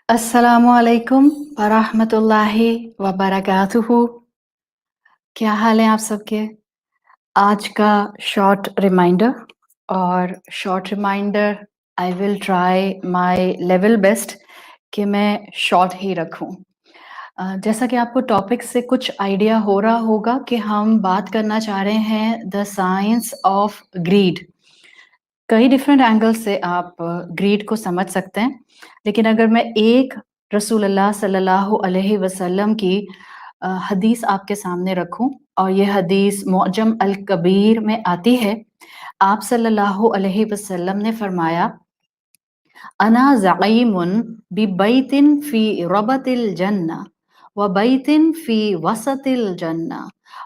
अस्सलामु अलैकुम वरहमतुल्लाहि वबरकातुहू। क्या हाल है आप सबके? आज का शॉर्ट रिमाइंडर और short reminder I will try my level best कि मैं शॉर्ट ही रखूं। जैसा कि आपको टॉपिक से कुछ आइडिया हो रहा होगा कि हम बात करना चाह रहे हैं द साइंस ऑफ ग्रीड। कई डिफरेंट एंगल से आप ग्रीड को समझ सकते हैं, लेकिन अगर मैं एक रसूलुल्लाह सल्लल्लाहु अलैहि वसल्लम की हदीस आपके सामने रखूं और ये हदीस मुअजम अल कबीर में आती है। आप सल्लल्लाहु अलैहि वसल्लम ने फरमाया, अना ज़ईमुन बिबैतिन फी रबतिल जन्ना व बैतिन फी वसतिल जन्ना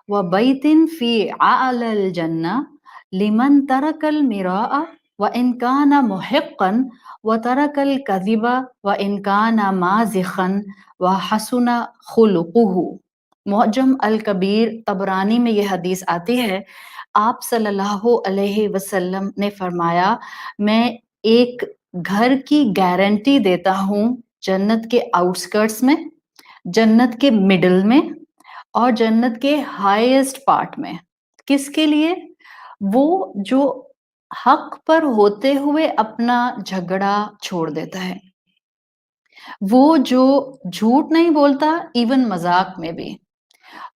व बैतिन फी आलल जन्ना लिमन तरकल मिराअ व इन काना मुहिक्कन व तरकल कज़िबा व इन काना माज़िखन व हसुना खुलुकुहु। मुअज्जम अल कबीर तबरानी में ये हदीस आती है। आप सल्लल्लाहु अलैहि वसल्लम ने फरमाया, मैं एक घर की गारंटी देता हूँ जन्नत के आउटस्कर्ट्स में, जन्नत के मिडल में और जन्नत के हाईएस्ट पार्ट में। किसके लिए? वो जो हक पर होते हुए अपना झगड़ा छोड़ देता है, वो जो झूठ नहीं बोलता इवन मजाक में भी,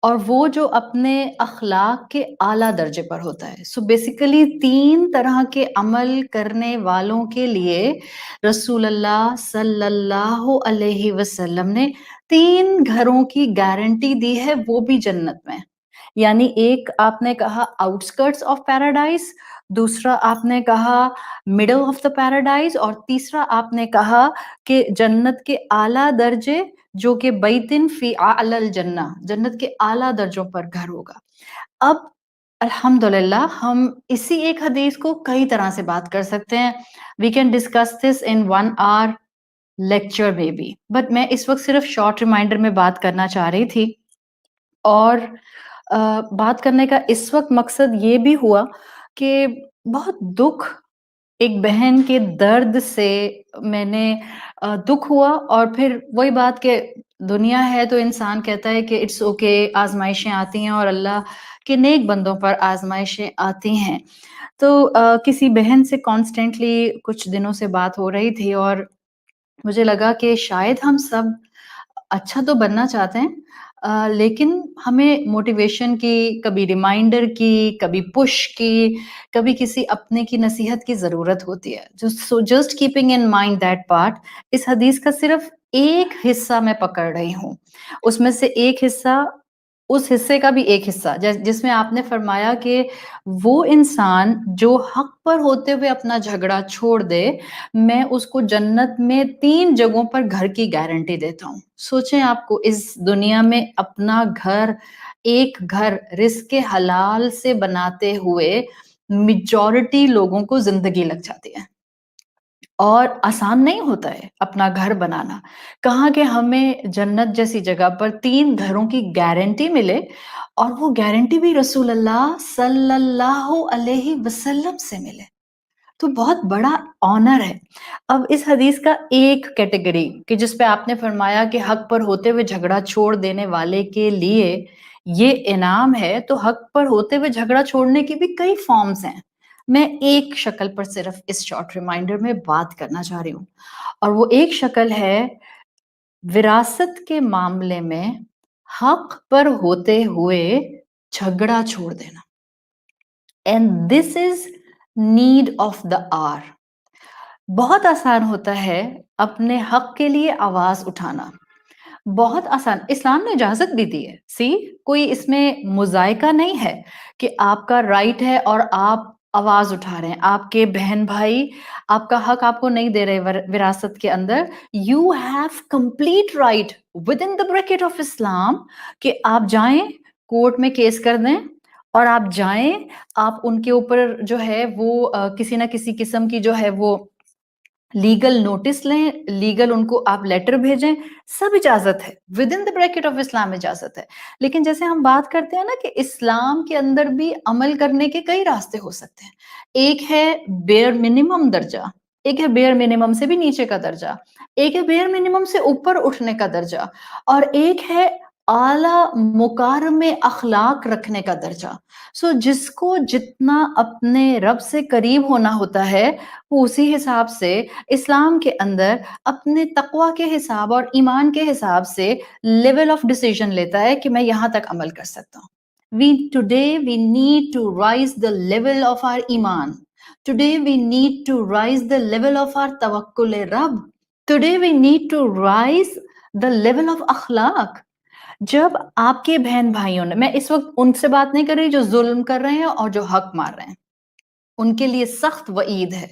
और वो जो अपने अखलाक के आला दर्जे पर होता है। सो बेसिकली 3 तरह के अमल करने वालों के लिए रसूलुल्लाह सल्लल्लाहु अलैहि वसल्लम ने 3 घरों की गारंटी दी है, वो भी जन्नत में। यानी एक आपने कहा आउटस्कर्ट्स ऑफ पैराडाइज, दूसरा आपने कहा मिडल ऑफ द पैराडाइज और तीसरा आपने कहा कि जन्नत के आला दर्जे, जो कि बैतिन फी आलल जन्ना, जन्नत के आला दर्जों पर घर होगा। अब अल्हम्दुलिल्लाह हम इसी एक हदीस को कई तरह से बात कर सकते हैं। We can discuss this in 1 hour lecture maybe, but मैं इस वक्त सिर्फ शॉर्ट रिमाइंडर में बात करना चाह रही थी। और बात करने का इस वक्त मकसद ये भी हुआ कि बहुत दुख, एक बहन के दर्द से मैंने दुख हुआ। और फिर वही बात कि दुनिया है तो इंसान कहता है कि इट्स ओके, आजमाइशें आती हैं और अल्लाह के नेक बंदों पर आजमाइशें आती हैं। तो किसी बहन से कॉन्स्टेंटली कुछ दिनों से बात हो रही थी और मुझे लगा कि शायद हम सब अच्छा तो बनना चाहते हैं, लेकिन हमें मोटिवेशन की, कभी रिमाइंडर की, कभी पुश की, कभी किसी अपने की नसीहत की ज़रूरत होती है। So just keeping in mind that part, इस हदीस का सिर्फ एक हिस्सा मैं पकड़ रही हूँ। उसमें से एक हिस्सा, उस हिस्से का भी एक हिस्सा जिसमें आपने फरमाया कि वो इंसान जो हक पर होते हुए अपना झगड़ा छोड़ दे, मैं उसको जन्नत में 3 जगहों पर घर की गारंटी देता हूँ। सोचें, आपको इस दुनिया में अपना घर, एक घर रिज़्क़ के हलाल से बनाते हुए मेजॉरिटी लोगों को ज़िंदगी लग जाती है। और आसान नहीं होता है अपना घर बनाना। कहाँ कि हमें जन्नत जैसी जगह पर 3 घरों की गारंटी मिले, और वो गारंटी भी रसूलुल्लाह सल्लल्लाहु अलैहि वसल्लम से मिले, तो बहुत बड़ा ऑनर है। अब इस हदीस का एक कैटेगरी कि जिस पे आपने फरमाया कि हक पर होते हुए झगड़ा छोड़ देने वाले के लिए ये इनाम है, तो हक पर होते हुए झगड़ा छोड़ने की भी कई फॉर्म्स हैं। मैं एक शक्ल पर सिर्फ इस शॉर्ट रिमाइंडर में बात करना चाह रही हूँ, और वो एक शक्ल है विरासत के मामले में हक पर होते हुए झगड़ा छोड़ देना। And this is need of the hour. बहुत आसान होता है अपने हक के लिए आवाज उठाना, बहुत आसान। इस्लाम ने इजाजत भी दी है। सी, कोई इसमें मुजायका नहीं है कि आपका राइट है और आप आवाज उठा रहे हैं। आपके बहन भाई आपका हक आपको नहीं दे रहे विरासत के अंदर, you have complete right with in the bracket of Islam कि आप जाएं कोर्ट में केस कर दें, और आप जाएं, आप उनके ऊपर जो है वो किसी ना किसी किस्म की जो है वो लीगल नोटिस लें, लीगल उनको आप लेटर भेजें, सब इजाजत है, with in the bracket of Islam इजाजत है। लेकिन जैसे हम बात करते हैं ना कि इस्लाम के अंदर भी अमल करने के कई रास्ते हो सकते हैं। एक है बेयर मिनिमम दर्जा, एक है बेयर मिनिमम से भी नीचे का दर्जा, एक है बेयर मिनिमम से ऊपर उठने का दर्जा, और एक है आला मुकारम अखलाक रखने का दर्जा। सो जिसको जितना अपने रब से करीब होना होता है, वो उसी हिसाब से इस्लाम के अंदर अपने तकवा के हिसाब और ईमान के हिसाब से लेवल ऑफ डिसीजन लेता है कि मैं यहाँ तक अमल कर सकता हूँ। We need to rise the level of our iman. Today we need to rise the level of our tawakkul Rabb. Today we need to rise the level of akhlaq. जब आपके बहन भाइयों ने, मैं इस वक्त उनसे बात नहीं कर रही जो जुल्म कर रहे हैं और जो हक मार रहे हैं, उनके लिए सख्त वईद है।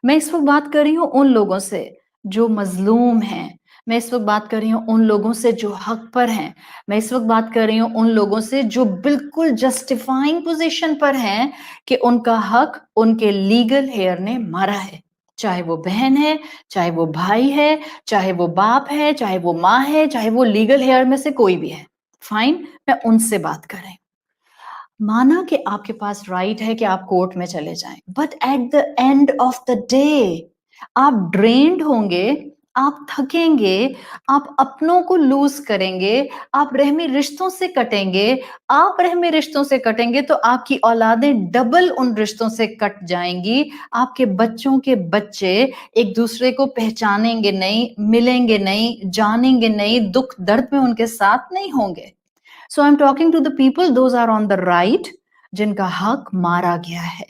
मैं इस वक्त बात कर रही हूँ उन लोगों से जो मजलूम हैं, मैं इस वक्त बात कर रही हूँ उन लोगों से जो हक पर हैं, मैं इस वक्त बात कर रही हूँ उन लोगों से जो बिल्कुल जस्टिफाइंग पोजीशन पर हैं कि उनका हक उनके लीगल हेयर ने मारा है। चाहे वो बहन है, चाहे वो भाई है, चाहे वो बाप है, चाहे वो माँ है, चाहे वो लीगल हेयर में से कोई भी है, फाइन, मैं उनसे बात कर रही हूँ। माना कि आपके पास राइट है कि आप कोर्ट में चले जाएं, but at the end of the day आप ड्रेन्ड होंगे, आप थकेंगे, आप अपनों को लूज करेंगे, आप रहमी रिश्तों से कटेंगे, आप रहमी रिश्तों से कटेंगे तो आपकी औलादें डबल उन रिश्तों से कट जाएंगी। आपके बच्चों के बच्चे एक दूसरे को पहचानेंगे नहीं, मिलेंगे नहीं, जानेंगे नहीं, दुख दर्द में उनके साथ नहीं होंगे। So I'm talking to the people, those are on the right, जिनका हक मारा गया है।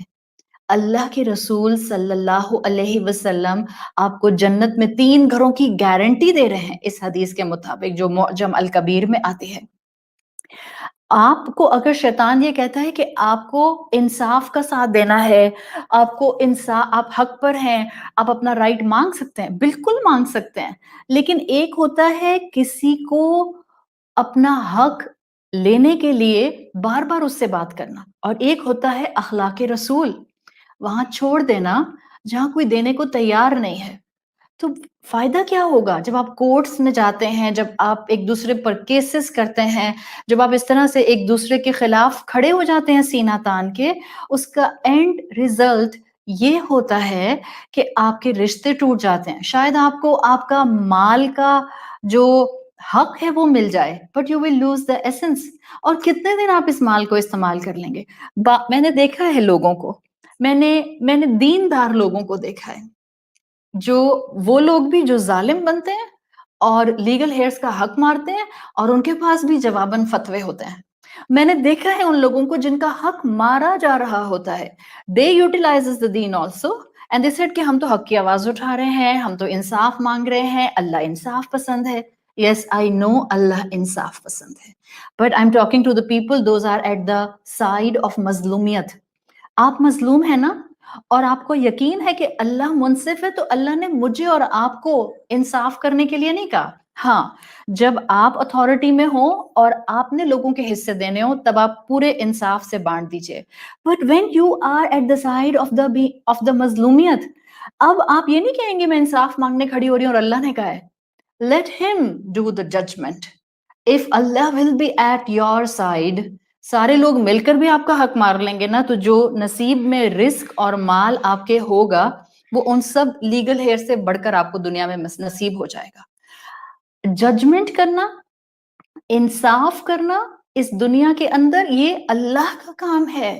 अल्लाह के रसूल सल्लल्लाहु अलैहि वसल्लम आपको जन्नत में 3 घरों की गारंटी दे रहे हैं इस हदीस के मुताबिक जो मुअज्जम अल कबीर में आती है। आपको अगर शैतान ये कहता है कि आपको इंसाफ का साथ देना है, आपको आप हक पर हैं, आप अपना राइट मांग सकते हैं, बिल्कुल मांग सकते हैं, लेकिन एक होता है किसी को अपना हक लेने के लिए बार बार उससे बात करना, और एक होता है अखलाके रसूल, वहां छोड़ देना जहां कोई देने को तैयार नहीं है। तो फायदा क्या होगा जब आप कोर्ट्स में जाते हैं, जब आप एक दूसरे पर केसेस करते हैं, जब आप इस तरह से एक दूसरे के खिलाफ खड़े हो जाते हैं सीना तान के, उसका एंड रिजल्ट ये होता है कि आपके रिश्ते टूट जाते हैं। शायद आपको आपका माल का जो हक है वो मिल जाए, but you will lose the essence. और कितने दिन आप इस माल को इस्तेमाल कर लेंगे? मैंने देखा है लोगों को, मैंने दीनदार लोगों को देखा है, जो वो लोग भी जो जालिम बनते हैं और लीगल हेयर्स का हक मारते हैं, और उनके पास भी जवाबन फतवे होते हैं। मैंने देखा है उन लोगों को जिनका हक मारा जा रहा होता है, दे utilises the Deen also, and they said कि हम तो हक की आवाज उठा रहे हैं, हम तो इंसाफ मांग रहे हैं, अल्लाह इंसाफ पसंद है। यस आई नो अल्लाह इंसाफ पसंद है, but I am talking to the people those are at the side of मजलूमियत। आप मजलूम है ना, और आपको यकीन है कि अल्लाह मुनसिफ है, तो अल्लाह ने मुझे और आपको इंसाफ करने के लिए नहीं कहा। हाँ, जब आप अथॉरिटी में हो और आपने लोगों के हिस्से देने हो, तब आप पूरे इंसाफ से बांट दीजिए। But when you are at the side of the मजलूमियत, अब आप ये नहीं कहेंगे मैं इंसाफ मांगने खड़ी हो रही हूँ और अल्लाह ने कहा है। Let him do the judgment. If Allah will be at your side, सारे लोग मिलकर भी आपका हक मार लेंगे ना, तो जो नसीब में रिस्क और माल आपके होगा, वो उन सब लीगल हेयर से बढ़कर आपको दुनिया में नसीब हो जाएगा। जजमेंट करना, इंसाफ करना इस दुनिया के अंदर, ये अल्लाह का काम है,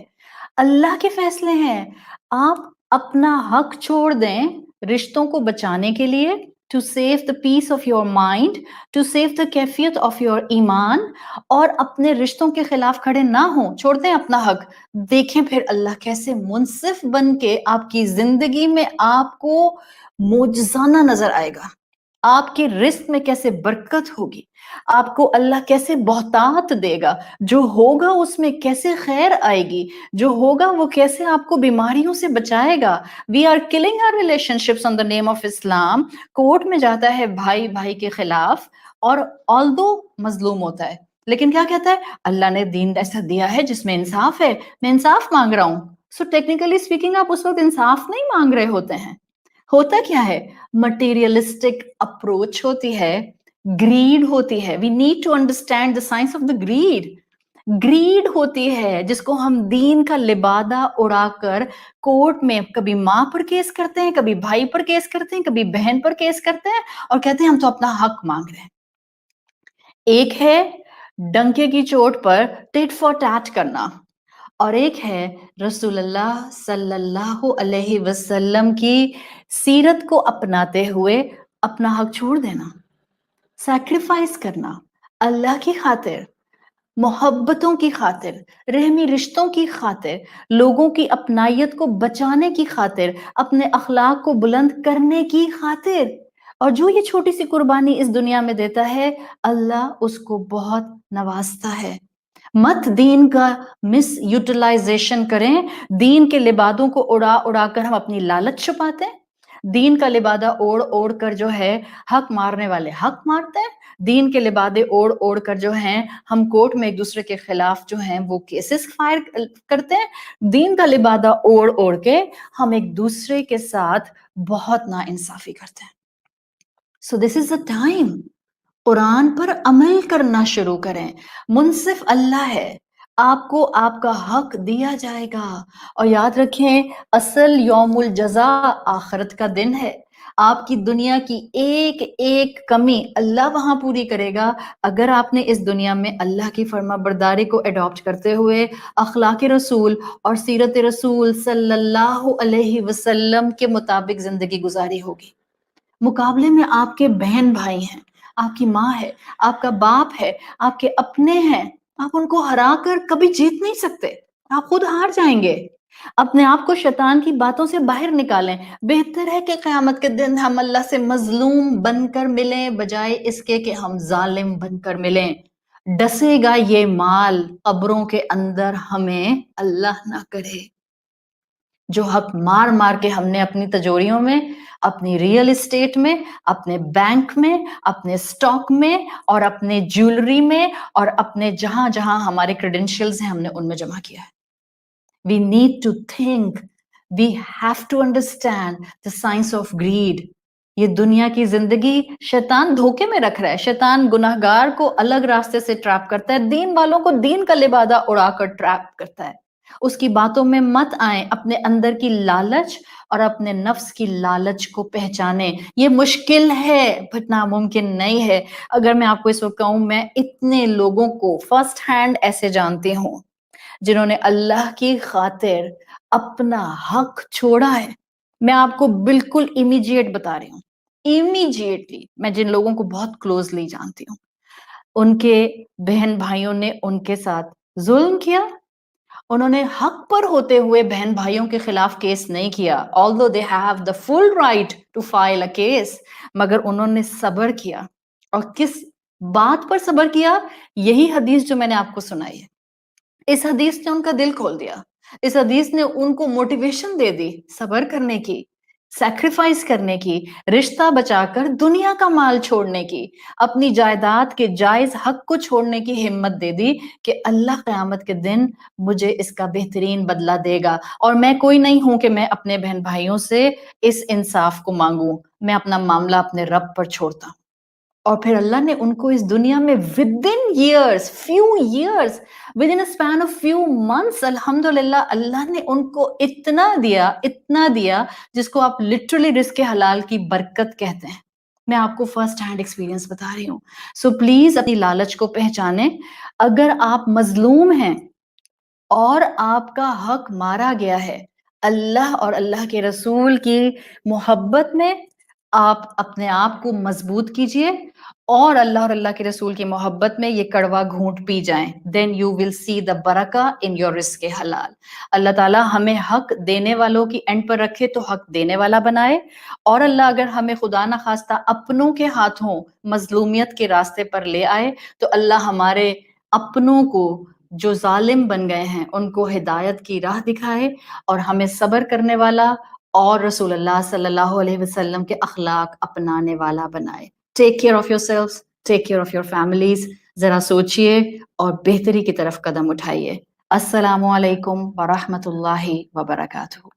अल्लाह के फैसले हैं। आप अपना हक छोड़ दें रिश्तों को बचाने के लिए, to save the peace of your mind, to save the कैफियत ऑफ योर ईमान, और अपने रिश्तों के खिलाफ खड़े ना हो, छोड़ दें अपना हक। देखें फिर अल्लाह कैसे मुनसिफ बन के आपकी जिंदगी में आपको मोजजाना नजर आएगा, आपके रिस्क में कैसे बरकत होगी, आपको अल्लाह कैसे बहुतात देगा, जो होगा उसमें कैसे खैर आएगी, जो होगा वो कैसे आपको बीमारियों से बचाएगा। We are killing our relationships on the name of Islam. Court में जाता है भाई भाई के खिलाफ, और ऑल्दो मजलूम होता है, लेकिन क्या कहता है, अल्लाह ने दीन ऐसा दिया है जिसमें इंसाफ है, मैं इंसाफ मांग रहा हूं। सो टेक्निकली स्पीकिंग आप उस वक्त इंसाफ नहीं मांग रहे होते हैं। होता क्या है, मटेरियलिस्टिक अप्रोच होती है, ग्रीड होती है। We need to understand the science of the greed. Greed होती है जिसको हम दीन का लिबादा उड़ाकर कोर्ट में कभी माँ पर केस करते हैं, कभी भाई पर केस करते हैं, कभी बहन पर केस करते हैं और कहते हैं हम तो अपना हक मांग रहे हैं। एक है डंके की चोट पर टिट फॉर टैट करना और एक है रसूलुल्लाह सल्लल्लाहु अलैहि वसल्लम की सीरत को अपनाते हुए अपना हक छोड़ देना, सैक्रिफाइस करना अल्लाह की खातिर, मोहब्बतों की खातिर, रहमी रिश्तों की खातिर, लोगों की अपनायत को बचाने की खातिर, अपने अखलाक को बुलंद करने की खातिर। और जो ये छोटी सी कुर्बानी इस दुनिया में देता है, अल्लाह उसको बहुत नवाजता है। मत दीन का मिस यूटिलाइजेशन करें। दीन के लिबादों को उड़ा उड़ा कर हम अपनी लालच छुपाते हैं। दीन का लिबादा ओढ़ ओढ़ कर जो है हक मारने वाले हक मारते हैं। दीन के लिबादे ओढ़ ओढ़ कर जो हैं हम कोर्ट में एक दूसरे के खिलाफ जो हैं वो केसेस फायर करते हैं। दीन का लिबादा ओढ़ ओढ़ के हम एक दूसरे के साथ बहुत नाइंसाफी करते हैं। So this is the time Quran पर अमल करना शुरू करें। मुनसिफ अल्लाह है, आपको आपका हक दिया जाएगा। और याद रखें, असल यौमुल जज़ा आखिरत का दिन है। आपकी दुनिया की एक एक कमी अल्लाह वहां पूरी करेगा अगर आपने इस दुनिया में अल्लाह की फर्माबरदारी को अडॉप्ट करते हुए अखलाक रसूल और सीरत रसूल सल्लल्लाहु अलैहि वसल्लम के मुताबिक जिंदगी गुजारी होगी। मुकाबले में आपके बहन भाई हैं, आपकी माँ है, आपका बाप है, आपके अपने हैं। आप उनको हरा कर कभी जीत नहीं सकते, आप खुद हार जाएंगे। अपने आप को शैतान की बातों से बाहर निकालें। बेहतर है कि क़यामत के दिन हम अल्लाह से मजलूम बनकर मिलें बजाय इसके कि हम जालिम बनकर मिलें। डसेगा ये माल कब्रों के अंदर, हमें अल्लाह ना करे। जो हक मार मार के हमने अपनी तिजोरियों में, अपनी रियल एस्टेट में, अपने बैंक में, अपने स्टॉक में और अपने ज्वेलरी में और अपने जहां जहां हमारे क्रेडेंशियल्स हैं हमने उनमें जमा किया है। We need to think, we have to understand the science of greed. ये दुनिया की जिंदगी शैतान धोखे में रख रहा है। शैतान गुनाहगार को अलग रास्ते से ट्रैप करता है, दीन वालों को दीन का लिबादा उड़ाकर ट्रैप करता है। उसकी बातों में मत आए, अपने अंदर की लालच और अपने नफ्स की लालच को पहचाने। ये मुश्किल है बट नामुमकिन नहीं है। अगर मैं आपको इस वक्त कहूं, मैं इतने लोगों को फर्स्ट हैंड ऐसे जानती हूं जिन्होंने अल्लाह की खातिर अपना हक छोड़ा है। मैं आपको बिल्कुल इमीडिएट बता रही हूँ, इमीडिएटली मैं जिन लोगों को बहुत क्लोजली जानती हूँ, उनके बहन भाइयों ने उनके साथ जुल्म किया। उन्होंने हक पर होते हुए बहन भाइयों के खिलाफ केस नहीं किया, although they have the full right to file a case, मगर उन्होंने सब्र किया। और किस बात पर सब्र किया? यही हदीस जो मैंने आपको सुनाई है। इस हदीस ने उनका दिल खोल दिया। इस हदीस ने उनको मोटिवेशन दे दी सब्र करने की, सैक्रिफाइस करने की, रिश्ता बचाकर दुनिया का माल छोड़ने की, अपनी जायदाद के जायज हक को छोड़ने की हिम्मत दे दी कि अल्लाह क़यामत के दिन मुझे इसका बेहतरीन बदला देगा। और मैं कोई नहीं हूं कि मैं अपने बहन भाइयों से इस इंसाफ को मांगूं। मैं अपना मामला अपने रब पर छोड़ता हूं। और फिर अल्लाह ने उनको इस दुनिया में within years, few years, with in a span of few months, अल्हम्दुलिल्लाह अल्लाह ने उनको इतना दिया जिसको आप लिटरली रिस्क हलाल की बरकत कहते हैं। मैं आपको फर्स्ट हैंड एक्सपीरियंस बता रही हूँ। सो प्लीज अपनी लालच को पहचाने। अगर आप मजलूम हैं और आपका हक मारा गया है, अल्लाह और अल्लाह के रसूल की मोहब्बत में आप अपने आप को मजबूत कीजिए और अल्लाह और अल्लाह के रसूल की मोहब्बत में ये कड़वा घूंट पी जाएं। Then you will see the बरका इन योर रिस्क हलाल। अल्लाह ताला हमें हक देने वालों की एंड पर रखे तो हक देने वाला बनाए, और अल्लाह अगर हमें खुदा न खास्ता अपनों के हाथों मजलूमियत के रास्ते पर ले आए तो अल्लाह हमारे अपनों को जो जालिम बन गए हैं उनको हिदायत की राह दिखाए और हमें सब्र करने वाला और रसूलुल्लाह सल्लल्लाहु अलैहि वसल्लम के अखलाक अपनाने वाला बनाए। Take care of yourselves, take care of your families. जरा सोचिए और बेहतरी की तरफ कदम उठाइए। अस्सलामु अलैकुम व रहमतुल्लाहि व बरकातुहू।